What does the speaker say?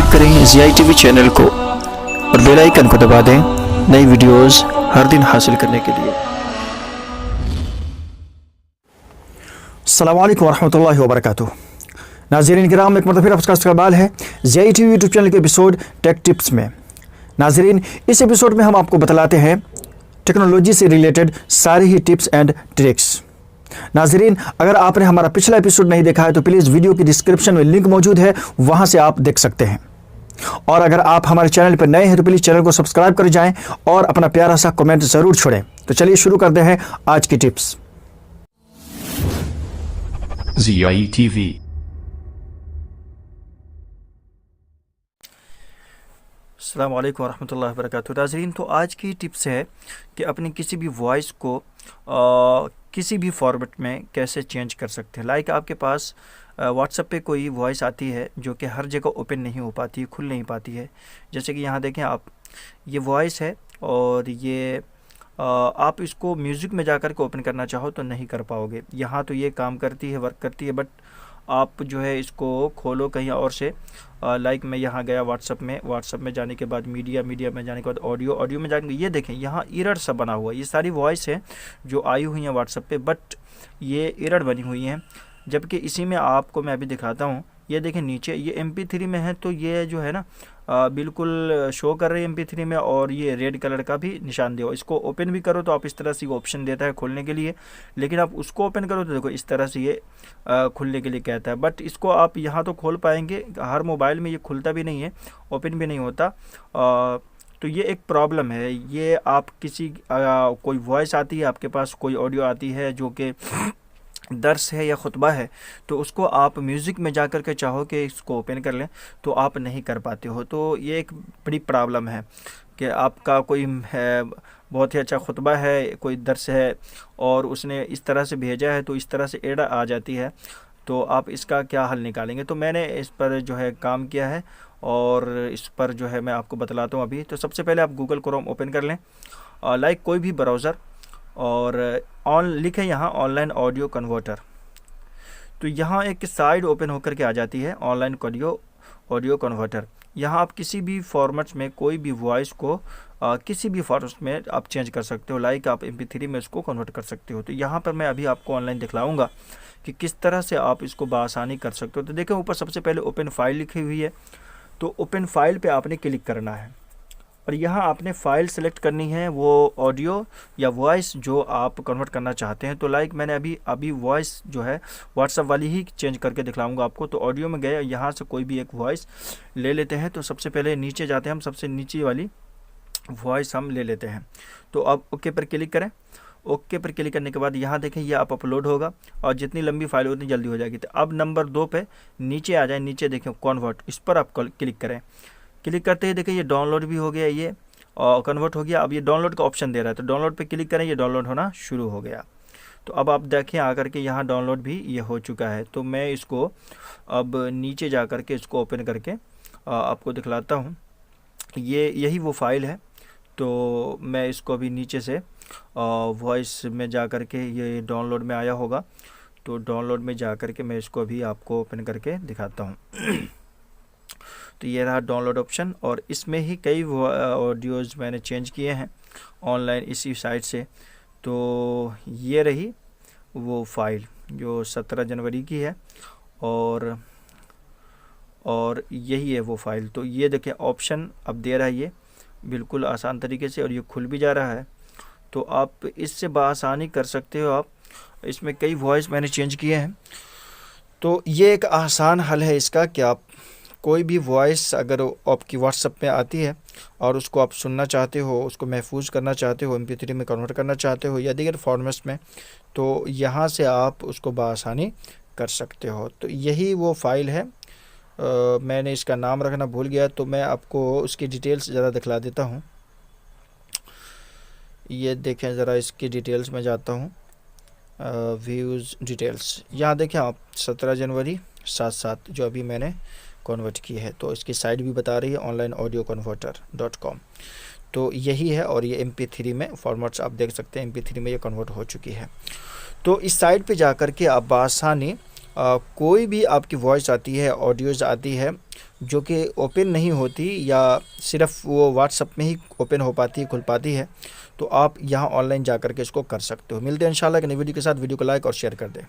Subscribe करें Zia TV channel को और बेल आइकन को दबा दें नई वीडियोस हर दिन हासिल करने के लिए। अस्सलामु अलैकुम वरहमतुल्लाहि वबरकातुहू। नाज़रीन किराम, एक मरतबा फिर आपका इस्तकबाल है ज़िया टीवी यूट्यूब चैनल के एपिसोड टेक टिप्स में। नाज़रीन, इस एपिसोड में हम आपको बतलाते हैं टेक्नोलॉजी से रिलेटेड सारी ही टिप्स एंड ट्रिक्स। नाज़रीन, अगर आपने हमारा पिछला एपिसोड नहीं देखा है तो प्लीज़ वीडियो की डिस्क्रिप्शन में लिंक मौजूद है, वहाँ से आप देख सकते हैं। और अगर आप हमारे चैनल पर नए हैं तो प्लीज़ चैनल को सब्सक्राइब कर जाएं और अपना प्यारा सा कमेंट ज़रूर छोड़ें। तो चलिए शुरू करते हैं आज की टिप्स। ज़िया टीवी। अस्सलाम वालेकुम वरहमतुल्लाहि वबरकातुहू। नाज़रीन, तो आज की टिप्स है कि अपनी किसी भी वॉइस को किसी भी फॉर्मेट में कैसे चेंज कर सकते हैं। लाइक आपके पास व्हाट्सएप पे कोई वॉइस आती है जो कि हर जगह ओपन नहीं हो पाती है, खुल नहीं पाती है। जैसे कि यहाँ देखें आप, ये वॉइस है और ये आप इसको म्यूज़िक में जाकर के ओपन करना चाहो तो नहीं कर पाओगे। यहाँ तो ये काम करती है, वर्क करती है, बट आप जो है इसको खोलो कहीं और से। लाइक मैं यहाँ गया व्हाट्सएप में जाने के बाद मीडिया में जाने के बाद ऑडियो में जाने, ये देखें यहाँ एरर सा बना हुआ है। ये सारी वॉइस है जो आई हुई हैं व्हाट्सएप पे, बट ये एरर बनी हुई हैं। जबकि इसी में आपको मैं अभी दिखाता हूँ, ये देखें नीचे ये MP3 में है, तो ये जो है ना बिल्कुल शो कर रही है MP3 में, और ये रेड कलर का भी निशान दिया। इसको ओपन भी करो तो आप इस तरह से ऑप्शन देता है खोलने के लिए, लेकिन आप उसको ओपन करो तो देखो इस तरह से ये खुलने के लिए कहता है। बट इसको आप यहाँ तो खोल पाएंगे, हर मोबाइल में ये खुलता भी नहीं है, ओपन भी नहीं होता। तो ये एक प्रॉब्लम है। ये आप किसी कोई वॉइस आती है आपके पास, कोई ऑडियो आती है जो कि दर्स है या खुतबा है, तो उसको आप म्यूज़िक में जाकर के चाहो कि इसको ओपन कर लें तो आप नहीं कर पाते हो। तो ये एक बड़ी प्रॉब्लम है कि आपका कोई है बहुत ही अच्छा खुतबा है, कोई दर्स है और उसने इस तरह से भेजा है, तो इस तरह से एड आ जाती है, तो आप इसका क्या हल निकालेंगे। तो मैंने इस पर जो है काम किया है और इस पर जो है मैं आपको बतलाता हूँ अभी। तो सबसे पहले आप गूगल क्रोम ओपन कर लें, लाइक कोई भी ब्राउज़र, और लिखे यहाँ ऑनलाइन ऑडियो कन्वर्टर। तो यहाँ एक साइड ओपन होकर के आ जाती है ऑनलाइन ऑडियो कन्वर्टर। यहाँ आप किसी भी फॉर्मेट में कोई भी वॉइस को किसी भी फॉर्मेट में आप चेंज कर सकते हो। लाइक आप MP3 में इसको कन्वर्ट कर सकते हो। तो यहाँ पर मैं अभी आपको ऑनलाइन दिखलाऊंगा कि किस तरह से आप इसको बआसानी कर सकते हो। तो देखें ऊपर सबसे पहले ओपन फाइल लिखी हुई है, तो ओपन फाइल पे आपने क्लिक करना है और यहाँ आपने फ़ाइल सेलेक्ट करनी है, वो ऑडियो या वॉइस जो आप कन्वर्ट करना चाहते हैं। तो लाइक मैंने अभी वॉइस जो है व्हाट्सएप वाली ही चेंज करके दिखलाऊंगा आपको। तो ऑडियो में गए, यहाँ से कोई भी एक वॉइस ले लेते हैं। तो सबसे पहले नीचे जाते हैं, हम सबसे नीचे वाली वॉइस हम ले लेते हैं। तो अब ओके पर क्लिक करें। ओके पर क्लिक करने के बाद यहाँ देखें ये आप अपलोड होगा और जितनी लंबी फाइल उतनी जल्दी हो जाएगी। तो अब नंबर 2 पे नीचे आ जाए, नीचे देखें कन्वर्ट, इस पर आप क्लिक करें। क्लिक करते ही देखिए ये डाउनलोड भी हो गया, ये और कन्वर्ट हो गया। अब ये डाउनलोड का ऑप्शन दे रहा है, तो डाउनलोड पे क्लिक करें, ये डाउनलोड होना शुरू हो गया। तो अब आप देखें आकर के यहाँ डाउनलोड भी ये हो चुका है। तो मैं इसको अब नीचे जा कर के इसको ओपन करके आपको दिखलाता हूँ। यही वो फाइल है। तो मैं इसको अभी नीचे से वॉइस में जा कर के, ये डाउनलोड में आया होगा, तो डाउनलोड में जा कर के मैं इसको अभी आपको ओपन करके दिखाता हूँ। तो ये रहा डाउनलोड ऑप्शन, और इसमें ही कई ऑडियोज़ मैंने चेंज किए हैं ऑनलाइन इसी साइट से। तो ये रही वो फ़ाइल जो 17 जनवरी की है, और यही है वो फ़ाइल। तो ये देखें ऑप्शन अब दे रहा है ये बिल्कुल आसान तरीके से, और ये खुल भी जा रहा है। तो आप इससे बआसानी कर सकते हो। आप इसमें कई वॉइस मैंने चेंज किए हैं। तो ये एक आसान हल है इसका कि आप कोई भी वॉइस अगर आपकी व्हाट्सएप में आती है और उसको आप सुनना चाहते हो, उसको महफूज करना चाहते हो, MP3 में कन्वर्ट करना चाहते हो या दीगर फॉर्मेट्स में, तो यहाँ से आप उसको बआसानी कर सकते हो। तो यही वो फ़ाइल है। मैंने इसका नाम रखना भूल गया, तो मैं आपको उसकी डिटेल्स ज़रा दिखला देता हूँ। ये देखें ज़रा, इसकी डिटेल्स में जाता हूँ, व्यूज़ डिटेल्स। यहाँ देखें आप 17 जनवरी 7/7 जो अभी मैंने कन्वर्ट की है, तो इसकी साइट भी बता रही है onlineaudioconverter.com। तो यही है, और ये MP3 में फॉर्मेट्स आप देख सकते हैं, MP3 में ये कन्वर्ट हो चुकी है। तो इस साइट पे जाकर के आप बआसानी कोई भी आपकी वॉइस आती है, ऑडियोज़ आती है जो कि ओपन नहीं होती या सिर्फ वो व्हाट्सएप में ही ओपन हो पाती है, खुल पाती है, तो आप यहाँ ऑनलाइन जा कर के इसको कर सकते हो। मिलते हैं इंशाल्लाह एक नई वीडियो के साथ। वीडियो को लाइक और शेयर कर दें।